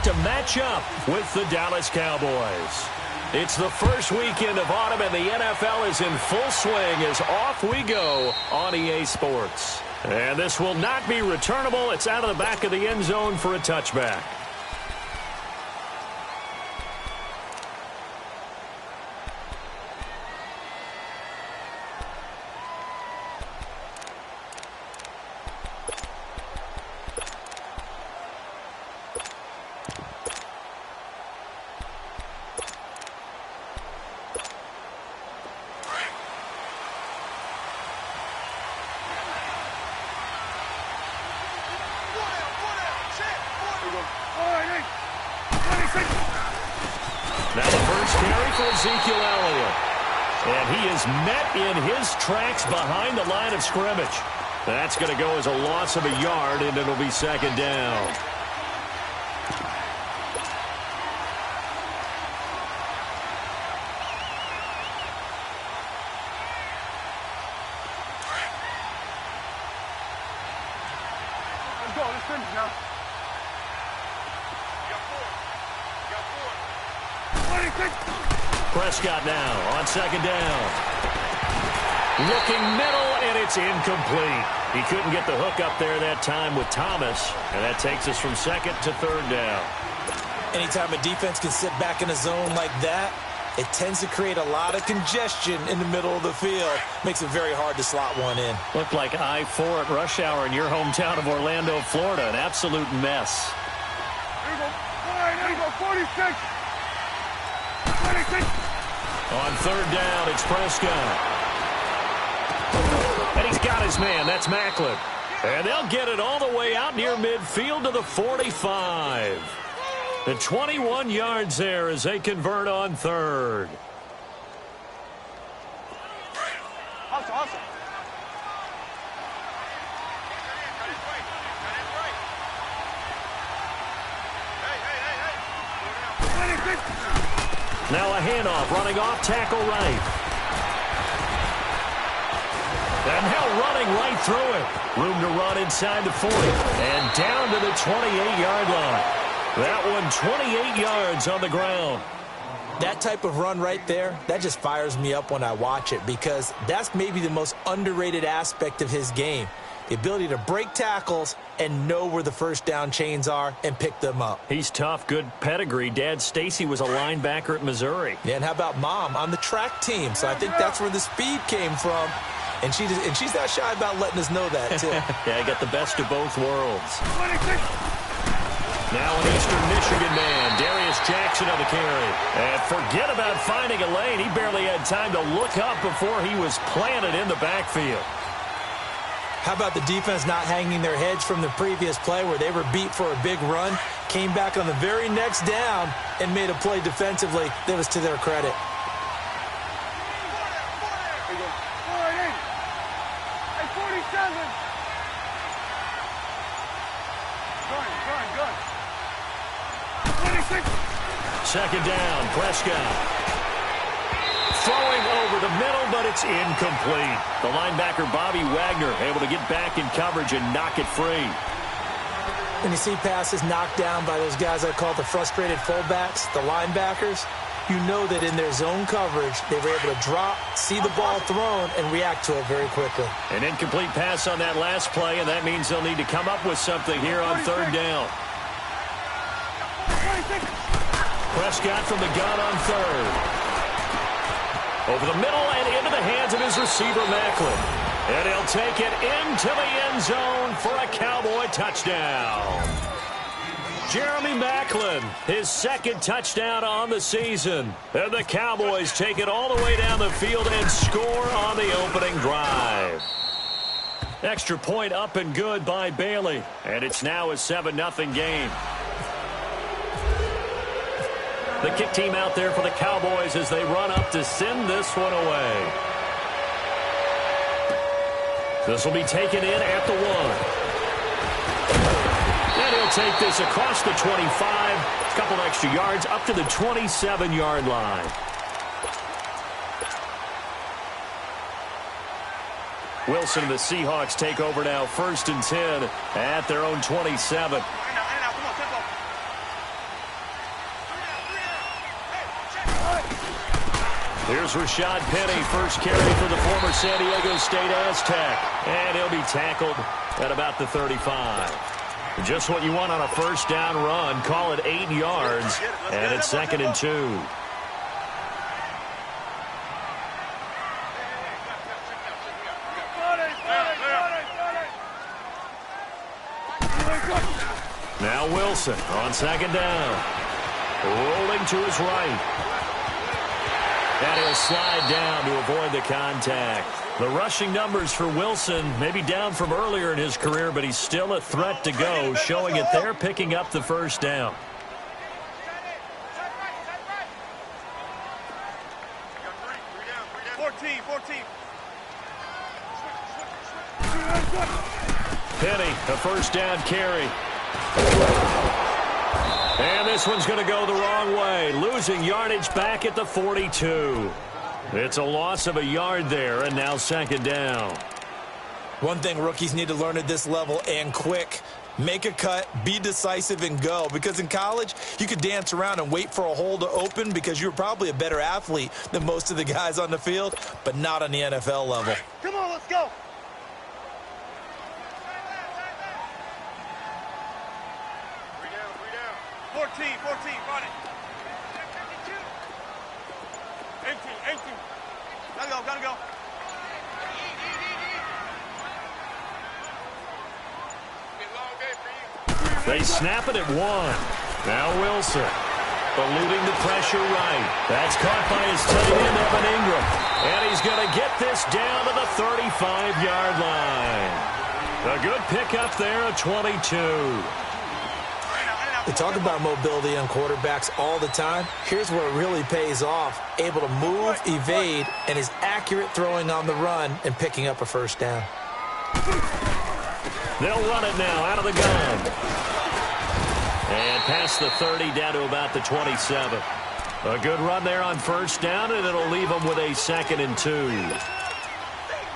to match up with the Dallas Cowboys. It's the first weekend of autumn, and the NFL is in full swing as off we go on EA Sports. And this will not be returnable. It's out of the back of the end zone for a touchback. Now the first carry for Ezekiel Elliott. And he is met in his tracks behind the line of scrimmage. That's going to go as a loss of a yard, and it'll be second down. Let's go. Let's finish now. Prescott now on second down. Looking middle, and it's incomplete. He couldn't get the hook up there that time with Thomas, and that takes us from second to third down. Anytime a defense can sit back in a zone like that, it tends to create a lot of congestion in the middle of the field. Makes it very hard to slot one in. Looked like I-4 at rush hour in your hometown of Orlando, Florida. An absolute mess. There you go. All right, there you go. 46. 26. On third down, it's Prescott. And he's got his man. That's Macklin. And they'll get it all the way out near midfield to the 45. The 21 yards there as they convert on third. Awesome. Now a handoff, running off tackle right. And now running right through it. Room to run inside the 40. And down to the 28-yard line. That one 28 yards on the ground. That type of run right there, that just fires me up when I watch it, because that's maybe the most underrated aspect of his game. The ability to break tackles and know where the first down chains are and pick them up. He's tough, good pedigree. Dad Stacy was a linebacker at Missouri. Yeah, and how about Mom on the track team? So I think that's where the speed came from. And she's not shy about letting us know that, too. Yeah, I got the best of both worlds. Now an Eastern Michigan man, Darius Jackson on the carry. And forget about finding a lane. He barely had time to look up before he was planted in the backfield. How about the defense not hanging their heads from the previous play where they were beat for a big run, came back on the very next down and made a play defensively that was to their credit. Second down, Prescott. Throwing over the middle, but it's incomplete. The linebacker, Bobby Wagner, able to get back in coverage and knock it free. When you see passes knocked down by those guys I call the frustrated fullbacks, the linebackers, you know that in their zone coverage, they were able to drop, see the ball thrown, and react to it very quickly. An incomplete pass on that last play, and that means they'll need to come up with something here on third down. Prescott from the gun on third. Over the middle and into the hands of his receiver, Macklin. And he'll take it into the end zone for a Cowboy touchdown. Jeremy Macklin, his second touchdown on the season. And the Cowboys take it all the way down the field and score on the opening drive. Extra point up and good by Bailey. And it's now a 7-0 game. The kick team out there for the Cowboys as they run up to send this one away. This will be taken in at the 1. And he'll take this across the 25. A couple extra yards up to the 27-yard line. Wilson and the Seahawks take over now, 1st and 10 at their own 27. Here's Rashad Penny, first carry for the former San Diego State Aztec. And he'll be tackled at about the 35. Just what you want on a first down run. Call it 8 yards, and it's 2nd and 2. Now Wilson on 2nd down. Rolling to his right. And he'll slide down to avoid the contact. The rushing numbers for Wilson may be down from earlier in his career, but he's still a threat to go, showing it there, picking up the first down. Penny, a first down carry. And this one's going to go the wrong way, losing yardage back at the 42. It's a loss of a yard there, and now 2nd down. One thing rookies need to learn at this level, and quick: make a cut, be decisive, and go. Because in college, you could dance around and wait for a hole to open because you're probably a better athlete than most of the guys on the field, but not on the NFL level. Come on, let's go. Run it. 18. Gotta go. They snap it at 1. Now Wilson, eluding the pressure right. That's caught by his tight end, Evan Ingram. And he's going to get this down to the 35-yard line. A good pickup there at 22. We talk about mobility on quarterbacks all the time. Here's where it really pays off. Able to move, evade, and is accurate throwing on the run and picking up a first down. They'll run it now out of the gun. And past the 30 down to about the 27. A good run there on first down, and it'll leave them with a 2nd and 2.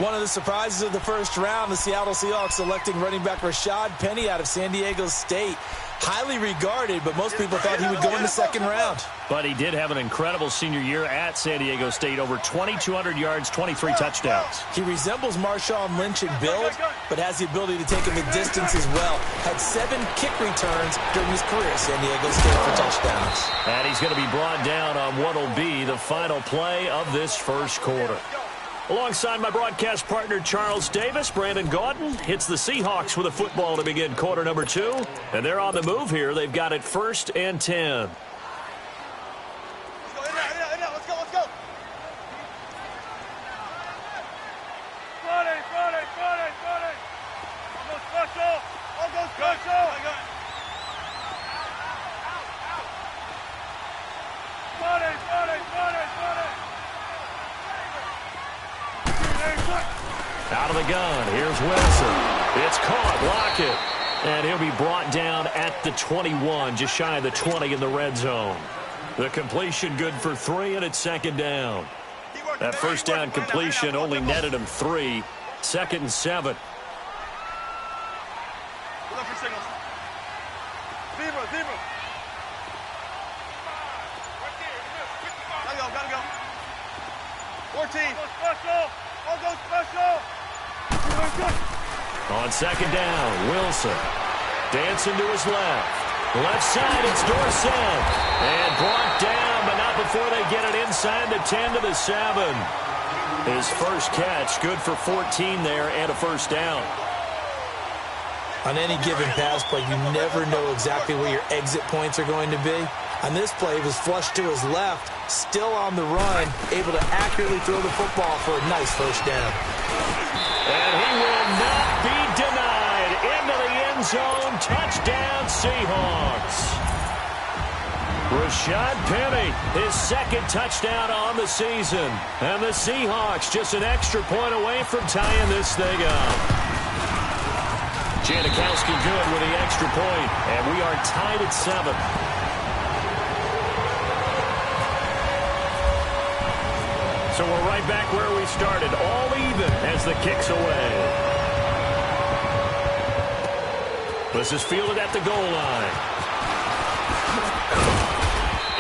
One of the surprises of the first round, the Seattle Seahawks selecting running back Rashad Penny out of San Diego State. Highly regarded, but most people thought he would go in the 2nd round. But he did have an incredible senior year at San Diego State. Over 2,200 yards, 23 touchdowns. He resembles Marshawn Lynch in build, but has the ability to take him the distance as well. Had 7 kick returns during his career at San Diego State for touchdowns. And he's going to be brought down on what will be the final play of this first quarter. Alongside my broadcast partner, Charles Davis, Brandon Gaudin hits the Seahawks with a football to begin quarter number 2. And they're on the move here. They've got it 1st and 10. Let's go. Friday. I'll go special. Friday. Out of the gun, here's Wilson. It's caught, Lockett. And he'll be brought down at the 21, just shy of the 20 in the red zone. The completion good for 3, and it's 2nd down. That first down completion only netted him 3. 2nd and 7. Look for signals. Zebra. Gotta go. 14. I'll go special. On 2nd down, Wilson dancing to his left. Left side, it's Dorsett. And brought down, but not before they get it inside the 10 to the 7. His first catch, good for 14 there and a first down. On any given pass play, you never know exactly where your exit points are going to be. On this play, he was flushed to his left, still on the run, able to accurately throw the football for a nice first down. And he will not be denied. Into the end zone. Touchdown, Seahawks. Rashad Penny, his 2nd touchdown on the season. And the Seahawks just an extra point away from tying this thing up. Janikowski good with the extra point. And we are tied at 7. So we're right back where we started, all even as the kick's away. This is fielded at the goal line.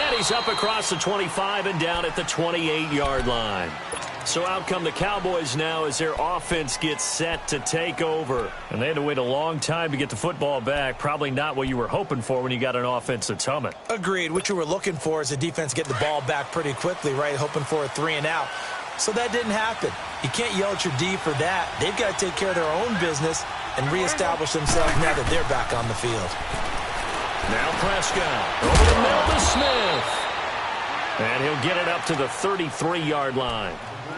And Carries up across the 25 and down at the 28-yard line. So out come the Cowboys now as their offense gets set to take over. And they had to wait a long time to get the football back. Probably not what you were hoping for when you got an offense that's humming. Agreed. What you were looking for is the defense get the ball back pretty quickly, right? Hoping for a 3 and out. So that didn't happen. You can't yell at your D for that. They've got to take care of their own business and reestablish themselves now that they're back on the field. Now Prescott over the middle to Smith. And he'll get it up to the 33-yard line.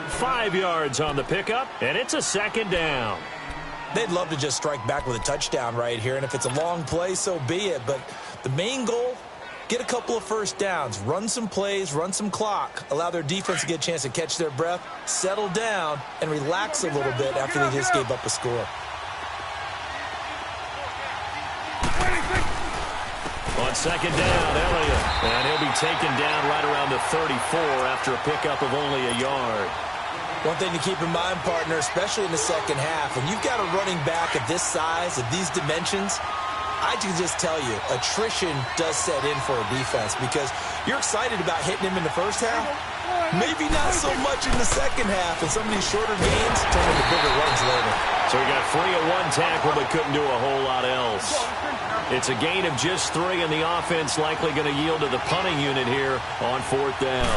5 yards on the pickup, and it's a second down. They'd love to just strike back with a touchdown right here, and if it's a long play, so be it. But the main goal, get a couple of first downs, run some plays, run some clock, allow their defense to get a chance to catch their breath, settle down, and relax a little bit after they just gave up a score. On second down, Elliott. And he'll be taken down right around the 34 after a pickup of only a yard. One thing to keep in mind, partner, especially in the second half, when you've got a running back of this size, of these dimensions, I can just tell you, attrition does set in for a defense because you're excited about hitting him in the first half. Maybe not so much in the second half, and some of these shorter gains turn into bigger runs later. So he got free of one tackle but couldn't do a whole lot else. It's a gain of just 3, and the offense likely going to yield to the punting unit here on 4th down.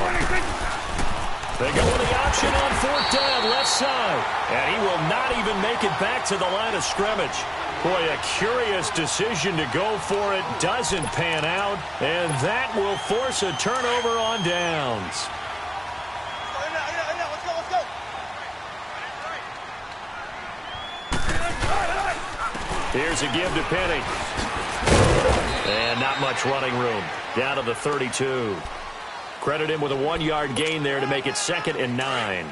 They go with the option on 4th down, left side. And he will not even make it back to the line of scrimmage. Boy, a curious decision to go for it. Doesn't pan out. And that will force a turnover on downs. Here's a give to Penny. And not much running room. Down to the 32. Credit him with a 1-yard gain there to make it 2nd and 9.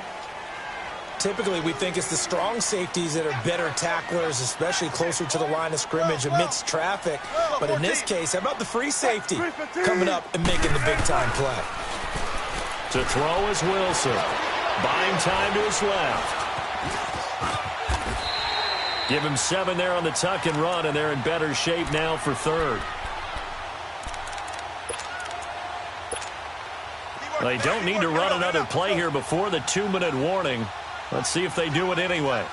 Typically, we think it's the strong safeties that are better tacklers, especially closer to the line of scrimmage amidst traffic. But in this case, how about the free safety coming up and making the big-time play? To throw is Wilson. Buying time to his left. Give him 7 there on the tuck and run, and they're in better shape now for 3rd. They don't need to run another play here before the 2-minute warning. Let's see if they do it anyway.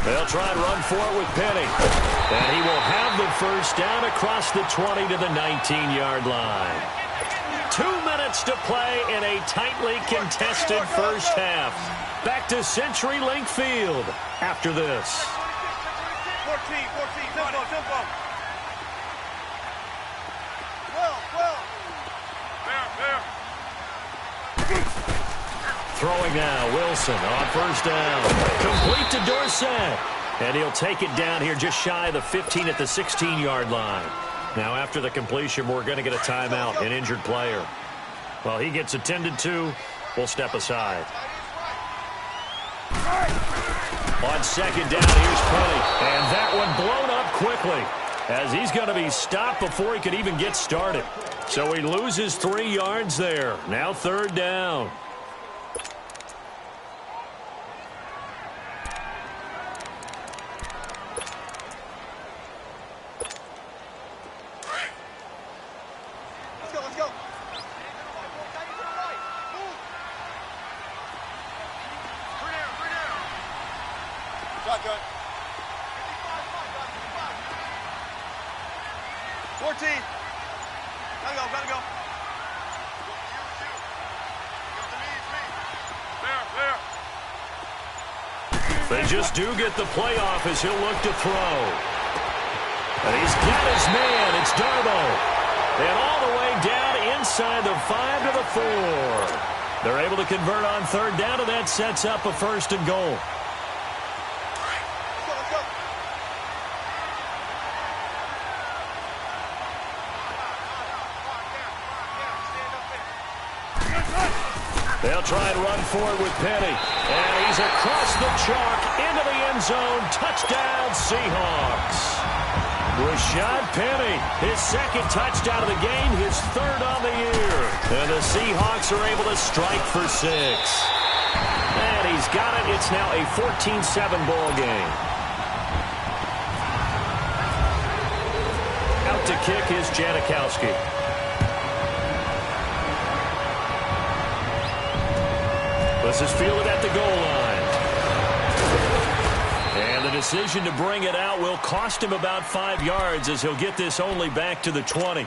They'll try and run for it with Penny. And he will have the first down across the 20 to the 19-yard line. 2 minutes to play in a tightly contested first half. Back to CenturyLink Field after this. 14, tempo. Throwing now, Wilson on first down. Complete to Dorsett. And he'll take it down here just shy of the 15 at the 16-yard line. Now after the completion, we're going to get a timeout, an injured player. Well, he gets attended to. We'll step aside. On second down, here's Penny. And that one blown up quickly as he's going to be stopped before he could even get started. So he loses 3 yards there. Now 3rd down. Let's go. Shotgun. 14. Gotta go. They just do get the playoff as he'll look to throw. And he's got his man. It's Darbo. And all the way down inside the 5 to the 4. They're able to convert on 3rd down, and that sets up a 1st and goal. They'll try and run forward with Penny. And he's across the chalk into the end zone. Touchdown, Seahawks. Rashad Penny, his 2nd touchdown of the game, his 3rd on the year. And the Seahawks are able to strike for 6. And he's got it. It's now a 14-7 ball game. Out to kick is Janikowski. This is fielded at the goal line. And the decision to bring it out will cost him about 5 yards as he'll get this only back to the 20.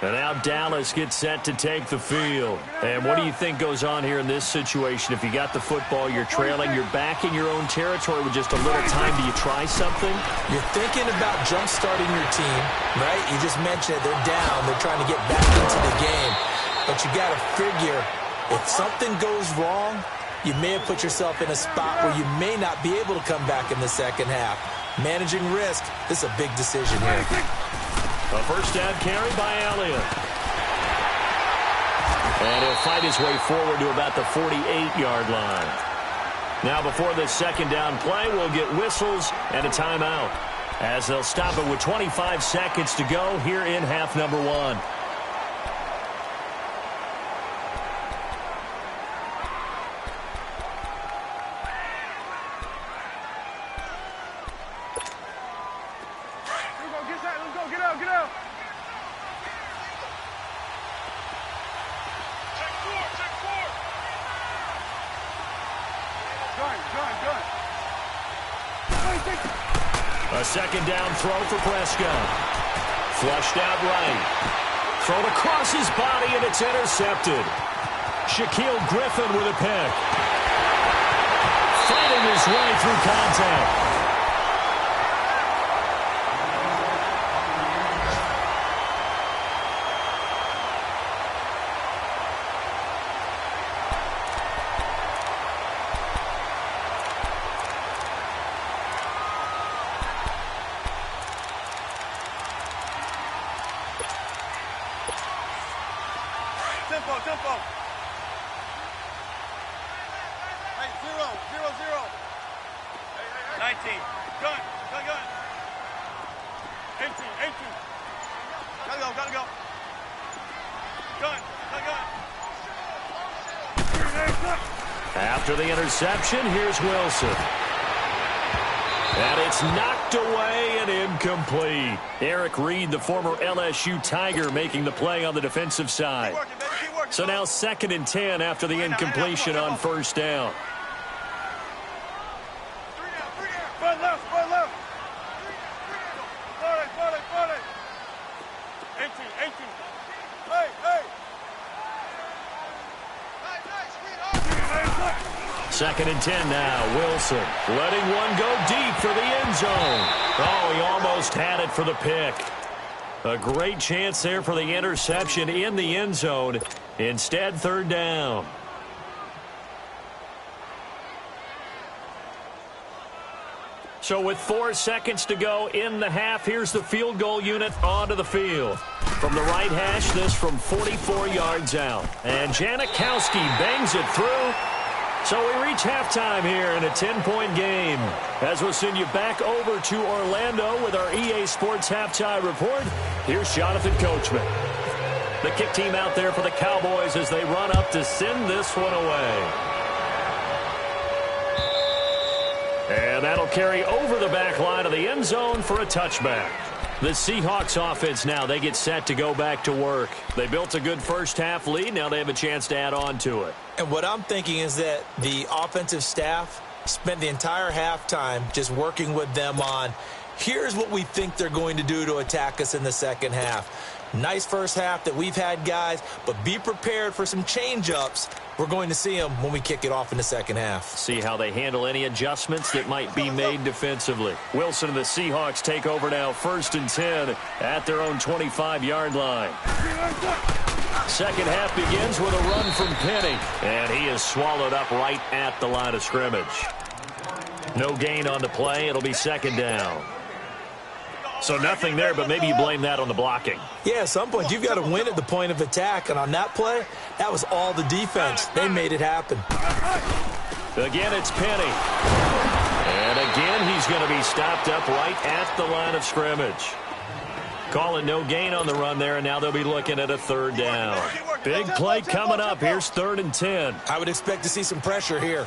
And now Dallas gets set to take the field. And what do you think goes on here in this situation? If you got the football, you're trailing, you're back in your own territory with just a little time. Do you try something? You're thinking about jump-starting your team, right? You just mentioned it. They're down. They're trying to get back into the game. But you got to figure, if something goes wrong, you may have put yourself in a spot where you may not be able to come back in the second half. Managing risk, this is a big decision here. A first down carry by Elliott. And he'll fight his way forward to about the 48-yard line. Now before this second down play, we'll get whistles and a timeout, as they'll stop it with 25 seconds to go here in half number 1. A second down throw for Prescott. Flushed out right. Thrown across his body, and it's intercepted. Shaquille Griffin with a pick. Fighting his way through contact. Tempo. Hey, 0, 0. 19. Gun. 18. Gotta go. Gun. After the interception, here's Wilson. And it's knocked away and incomplete. Eric Reed, the former LSU Tiger, making the play on the defensive side. So now 2nd and 10 after the incompletion on first down. Front left. 40. 18. Hey. 2nd and 10 now. Wilson letting one go deep for the end zone. Oh, he almost had it for the pick. A great chance there for the interception in the end zone. Instead, 3rd down. So with 4 seconds to go in the half, here's the field goal unit onto the field. From the right hash, this from 44 yards out. And Janikowski bangs it through. So we reach halftime here in a 10-point game. As we'll send you back over to Orlando with our EA Sports Halftime Report, here's Jonathan Coachman. The kick team out there for the Cowboys as they run up to send this one away. And that'll carry over the back line of the end zone for a touchback. The Seahawks offense now, they get set to go back to work. They built a good first half lead. Now they have a chance to add on to it. And what I'm thinking is that the offensive staff spent the entire halftime just working with them on, here's what we think they're going to do to attack us in the second half. Nice first half that we've had, guys, but be prepared for some change-ups. We're going to see them when we kick it off in the second half. See how they handle any adjustments that might be made defensively. Wilson and the Seahawks take over now, 1st and 10 at their own 25-yard line. Second half begins with a run from Penny, and he is swallowed up right at the line of scrimmage. No gain on the play. It'll be 2nd down. So nothing there, but maybe you blame that on the blocking. Yeah, at some point, you've got to win at the point of attack. And on that play, that was all the defense. They made it happen. Again, it's Penny. And again, he's going to be stopped up right at the line of scrimmage. Calling no gain on the run there, and now they'll be looking at a 3rd down. Big play coming up. Here's 3rd and 10. I would expect to see some pressure here.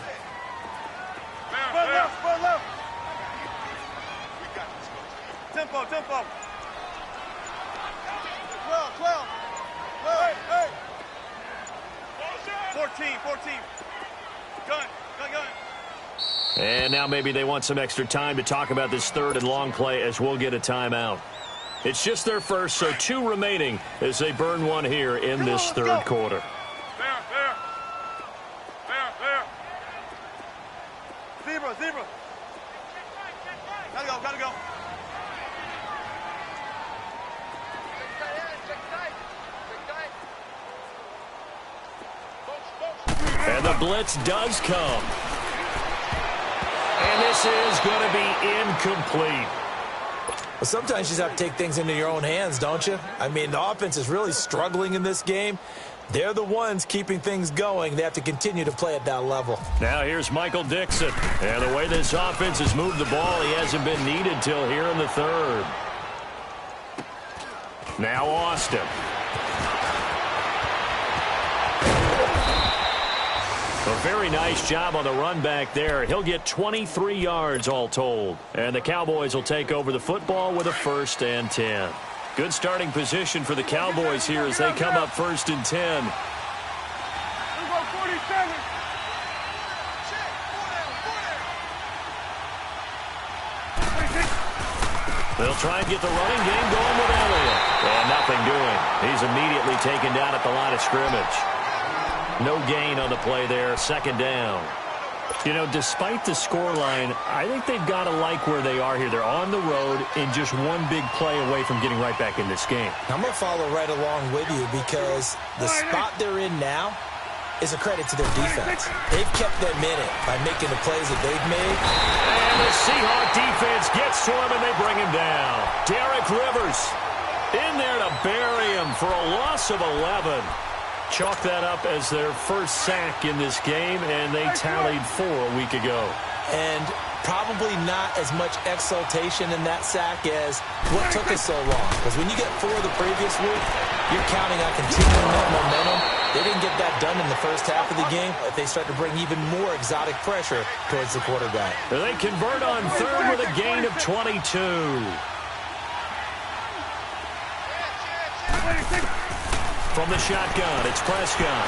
Tempo. 14. Gun. And now maybe they want some extra time to talk about this third and long play as we'll get a timeout. It's just their first, so 2 remaining as they burn one here in this third quarter. There. Zebra. Gotta go. And the blitz does come. And this is going to be incomplete. Well, sometimes you just have to take things into your own hands, don't you? I mean, the offense is really struggling in this game. They're the ones keeping things going. They have to continue to play at that level. Now here's Michael Dixon. And the way this offense has moved the ball, he hasn't been needed till here in the third. Now Austin. A very nice job on the run back there. He'll get 23 yards all told. And the Cowboys will take over the football with a 1st and 10. Good starting position for the Cowboys here as they come up 1st and 10. They'll try and get the running game going with Elliott. And nothing doing. He's immediately taken down at the line of scrimmage. No gain on the play there, 2nd down. You know, despite the scoreline, I think they've got to like where they are here. They're on the road and just one big play away from getting right back in this game. I'm going to follow right along with you because the spot they're in now is a credit to their defense. They've kept them in it by making the plays that they've made. And the Seahawk defense gets to him and they bring him down. Derek Rivers in there to bury him for a loss of 11. Chalk that up as their first sack in this game, and they tallied 4 a week ago. And probably not as much exultation in that sack as what took us so long. Because when you get 4 the previous week, you're counting on continuing that momentum. They didn't get that done in the first half of the game. If they start to bring even more exotic pressure towards the quarterback. They convert on 3rd with a gain of 22. From the shotgun, it's Prescott.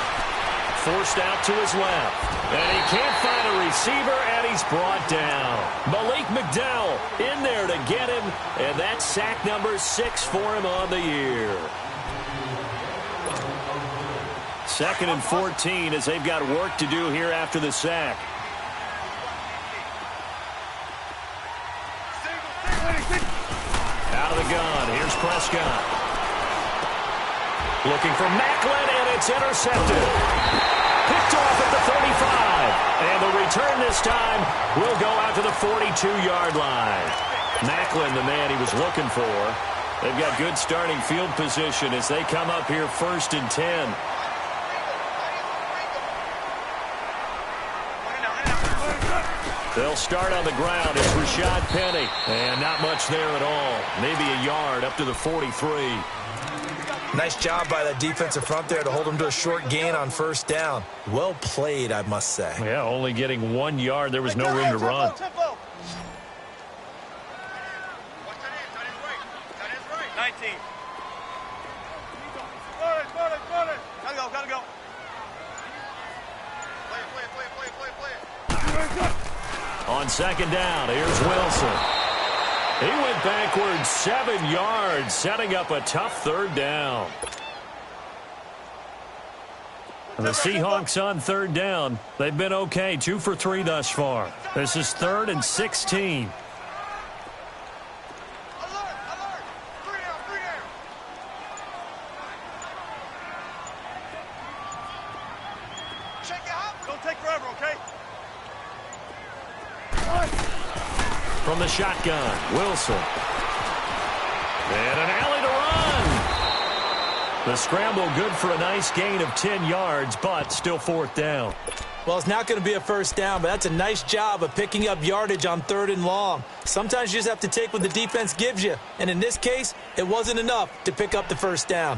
Forced out to his left. And he can't find a receiver, and he's brought down. Malik McDowell in there to get him, and that's sack number 6 for him on the year. 2nd and 14 as they've got work to do here after the sack. Out of the gun, here's Prescott. Looking for Macklin, and it's intercepted. Picked off at the 35. And the return this time will go out to the 42-yard line. Macklin, the man he was looking for. They've got good starting field position as they come up here 1st and 10. They'll start on the ground. It's Rashad Penny. And not much there at all. Maybe a yard up to the 43. Nice job by that defensive front there to hold them to a short gain on 1st down. Well played, I must say. Yeah, only getting 1 yard. There was no room to run. 19. Gotta go. Play. On 2nd down, here's Wilson. He went backwards 7 yards, setting up a tough 3rd down. The Seahawks on 3rd down. They've been okay, 2 for 3 thus far. This is 3rd and 16. Don't take forever, okay? From the shotgun, Wilson. And an alley to run. The scramble good for a nice gain of 10 yards, but still 4th down. Well, it's not going to be a 1st down, but that's a nice job of picking up yardage on 3rd and long. Sometimes you just have to take what the defense gives you. And in this case, it wasn't enough to pick up the 1st down.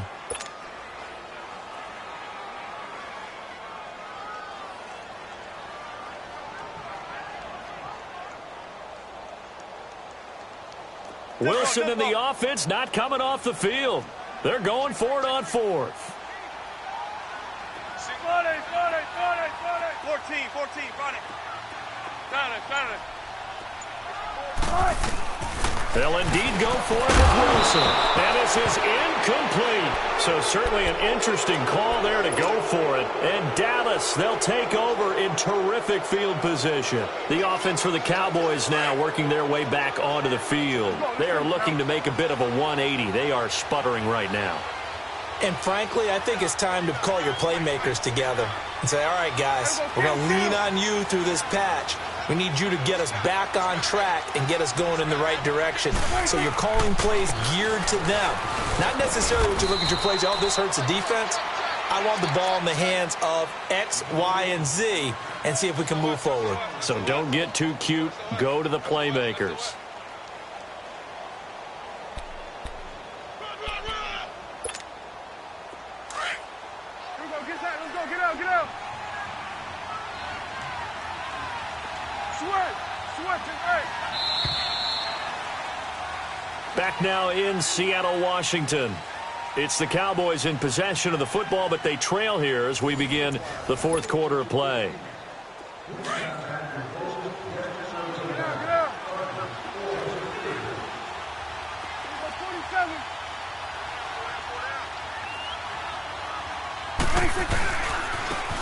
Wilson and the offense not coming off the field. They're going for it on 4th. 14, front it. Down it. They'll indeed go for it with Wilson. And this is incomplete. So certainly an interesting call there to go for it. And Dallas, they'll take over in terrific field position. The offense for the Cowboys now working their way back onto the field. They are looking to make a bit of a 180. They are sputtering right now. And frankly, I think it's time to call your playmakers together and say, all right, guys, we're going to lean on you through this patch. We need you to get us back on track and get us going in the right direction. So you're calling plays geared to them. Not necessarily when you look at your plays, oh, this hurts the defense. I want the ball in the hands of X, Y, and Z and see if we can move forward. So don't get too cute. Go to the playmakers. Get out. Back now in Seattle, Washington. It's the Cowboys in possession of the football, but they trail here as we begin the fourth quarter of play.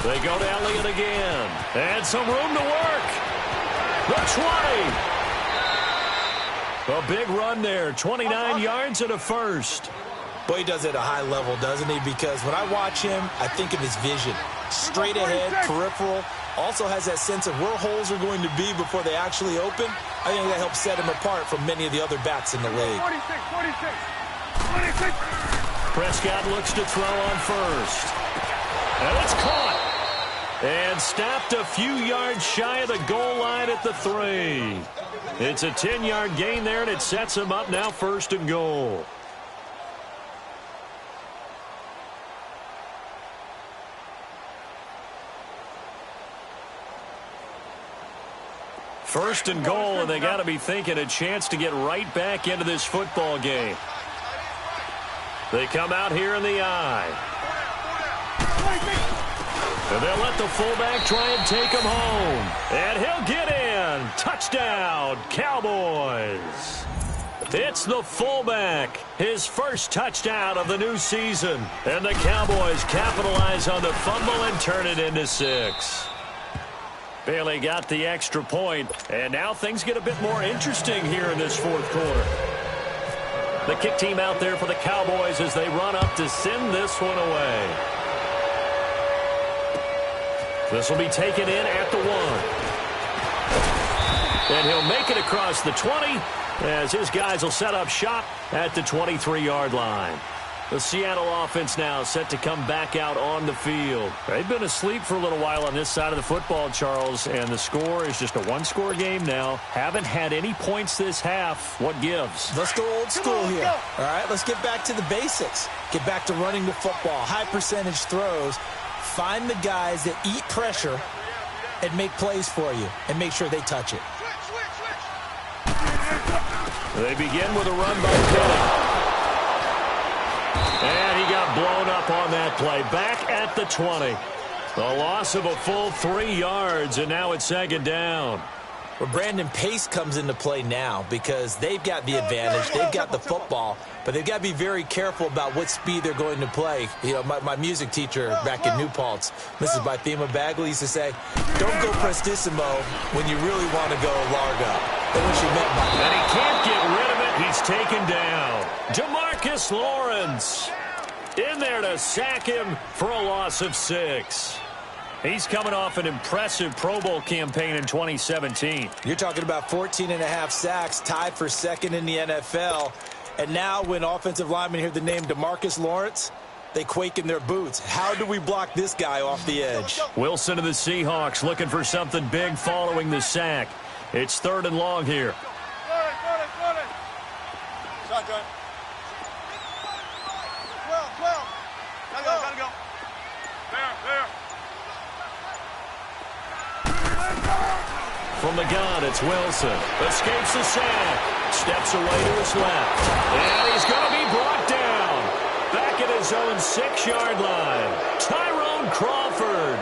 They go to Elliott again. And some room to work. The 20. A big run there. 29 yards and a first. Boy, he does it at a high level, doesn't he? Because when I watch him, I think of his vision. Straight ahead, peripheral. Also has that sense of where holes are going to be before they actually open. I think that helps set him apart from many of the other backs in the league. 46. Prescott looks to throw on first. And it's caught. And stopped a few yards shy of the goal line at the 3. It's a 10-yard gain there, and it sets him up now first and goal. First and goal, and they got to be thinking a chance to get right back into this football game. They come out here in the eye. And they'll let the fullback try and take him home. And he'll get in. Touchdown, Cowboys. It's the fullback. His first touchdown of the new season. And the Cowboys capitalize on the fumble and turn it into 6. Bailey got the extra point. And now things get a bit more interesting here in this fourth quarter. The kick team out there for the Cowboys as they run up to send this one away. This will be taken in at the 1. And he'll make it across the 20 as his guys will set up shop at the 23-yard line. The Seattle offense now set to come back out on the field. They've been asleep for a little while on this side of the football, Charles, and the score is just a one-score game now. Haven't had any points this half. What gives? Let's go old school here. All right, let's get back to the basics. Get back to running the football, high percentage throws. Find the guys that eat pressure and make plays for you and make sure they touch it. They begin with a run by Penny. And he got blown up on that play. Back at the 20. A loss of a full 3 yards, and now it's second down. Well, Brandon, pace comes into play now because they've got the advantage. They've got the football, but they've got to be very careful about what speed they're going to play. You know, my music teacher back in New Paltz, Mrs. Bythema Bagley, used to say, don't go prestissimo when you really want to go largo. That's what she meant by that. And he can't get rid of it. He's taken down. DeMarcus Lawrence in there to sack him for a loss of 6. He's coming off an impressive Pro Bowl campaign in 2017. You're talking about 14.5 sacks, tied for second in the NFL. And now when offensive linemen hear the name DeMarcus Lawrence, they quake in their boots. How do we block this guy off the edge? Wilson of the Seahawks looking for something big following the sack. It's 3rd and long here. Shotgun. 12. Gotta go. There. From the gun, it's Wilson. Escapes the sack. Steps away to his left. And he's going to be brought down. Back at his own 6-yard line. Tyrone Crawford.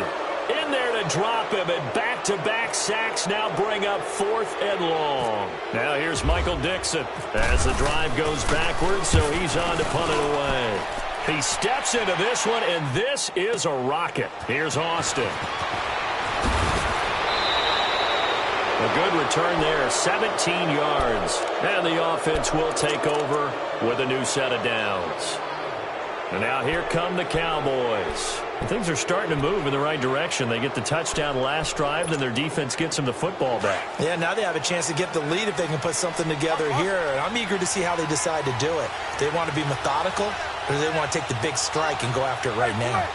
In there to drop him, and back-to-back sacks now bring up 4th and long. Now here's Michael Dixon as the drive goes backwards, so he's on to punt it away. He steps into this one, and this is a rocket. Here's Austin. A good return there, 17 yards. And the offense will take over with a new set of downs. And now here come the Cowboys. Things are starting to move in the right direction. They get the touchdown last drive, then their defense gets them the football back. Yeah, now they have a chance to get the lead if they can put something together here. And I'm eager to see how they decide to do it. Do they want to be methodical, or do they want to take the big strike and go after it right now?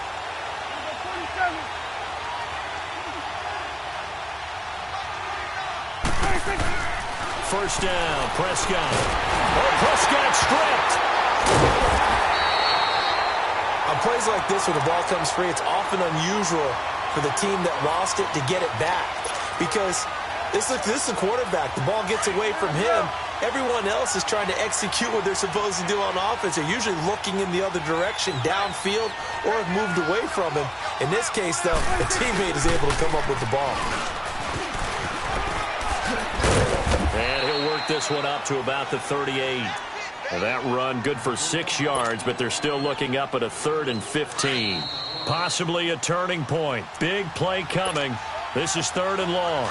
First down, Prescott. Oh, Prescott stripped. On plays like this where the ball comes free, it's often unusual for the team that lost it to get it back. Because this is a quarterback. The ball gets away from him. Everyone else is trying to execute what they're supposed to do on offense. They're usually looking in the other direction, downfield, or have moved away from him. In this case, though, the teammate is able to come up with the ball. And he'll work this one up to about the 38. Well, that run good for 6 yards, but they're still looking up at a 3rd and 15. Possibly a turning point. Big play coming. This is 3rd and long.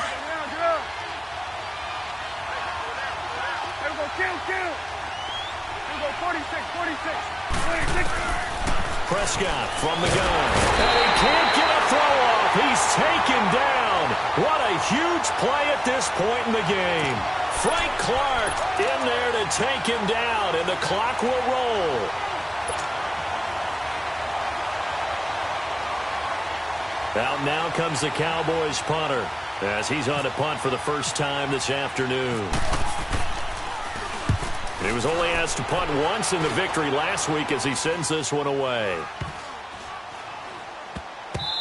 Prescott from the gun. And he can't get a throw off. He's taken down. What a huge play at this point in the game. Frank Clark in there to take him down, and the clock will roll. Out now comes the Cowboys punter as he's on to punt for the first time this afternoon. He was only asked to punt once in the victory last week as he sends this one away.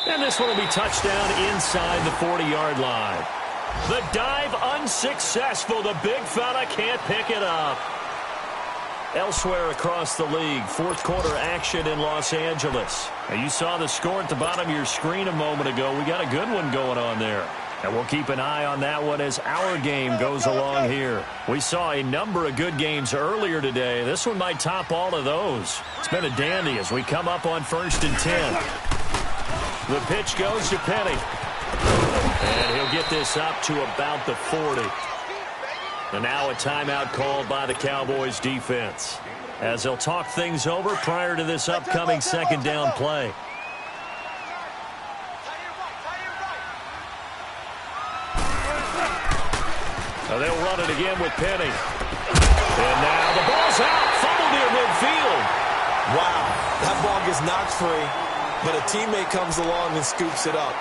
And this one will be touchdown inside the 40-yard line. The dive unsuccessful. The big fella can't pick it up. Elsewhere across the league, fourth quarter action in Los Angeles. Now you saw the score at the bottom of your screen a moment ago. We got a good one going on there. And we'll keep an eye on that one as our game goes along here. We saw a number of good games earlier today. This one might top all of those. It's been a dandy as we come up on 1st and 10. The pitch goes to Penny. And he'll get this up to about the 40. And now a timeout called by the Cowboys defense as they'll talk things over prior to this upcoming 2nd down play. They'll run it again with Penny. And now the ball's out. Fumble near midfield. Wow, that ball gets knocked free, but a teammate comes along and scoops it up.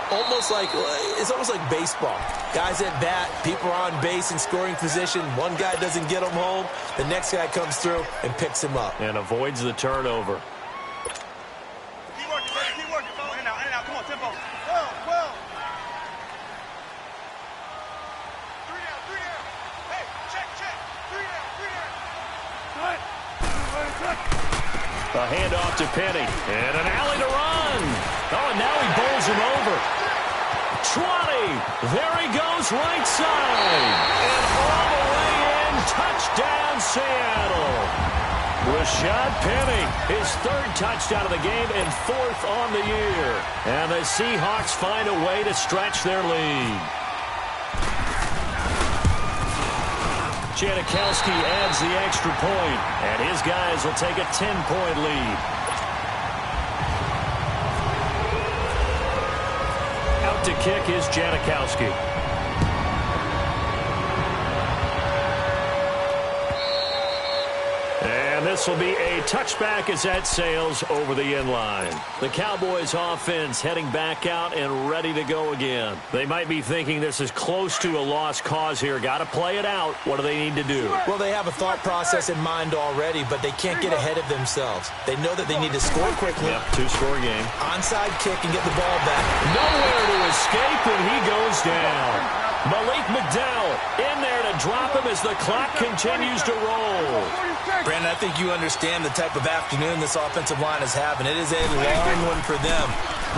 It's almost like baseball. Guys at bat, people are on base in scoring position. One guy doesn't get him home. The next guy comes through and picks him up. And avoids the turnover. Keep working, buddy. Keep working. In and out. Come on, tempo. Well. 3 down. Hey, check. 3 down. A handoff to Penny. And an alley to run. Oh, and now he bowls him over. 20. There he goes right side. And all the way in. Touchdown, Seattle. Rashad Penny, his 3rd touchdown of the game and 4th on the year. And the Seahawks find a way to stretch their lead. Janikowski adds the extra point, and his guys will take a 10-point lead. Out to kick is Janikowski. And this will be a touchback as that sails over the end line. The Cowboys offense heading back out and ready to go again. They might be thinking this is close to a lost cause here. Got to play it out. What do they need to do? Well, they have a thought process in mind already, but they can't get ahead of themselves. They know that they need to score quickly. Yep, 2-score game. Onside kick and get the ball back. Nowhere to escape, and he goes down. Malik McDowell in there to drop him as the clock continues to roll. Brandon, I think you understand the type of afternoon this offensive line is having. It is a long one for them.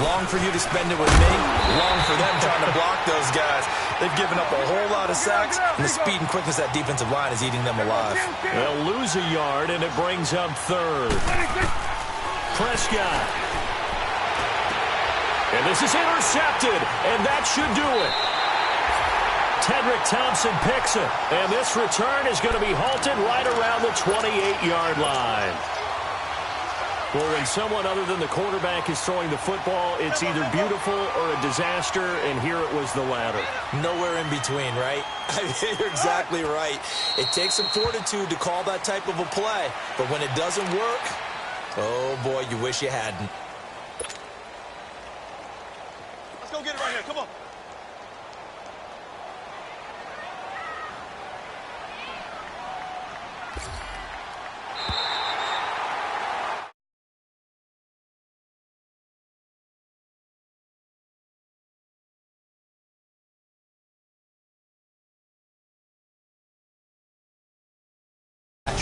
Long for you to spend it with me. Long for them trying to block those guys. They've given up a whole lot of sacks, and the speed and quickness of that defensive line is eating them alive. They'll lose a yard, and it brings up third. Prescott. And this is intercepted, and that should do it. Tedrick Thompson picks it, and this return is going to be halted right around the 28-yard line. Well, when someone other than the quarterback is throwing the football, it's either beautiful or a disaster, and here it was the latter. Nowhere in between, right? I mean, you're exactly right. It takes some fortitude to call that type of a play, but when it doesn't work, oh, boy, you wish you hadn't. Let's go get it right here. Come on.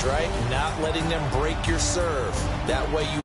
Right? Not letting them break your serve. That way you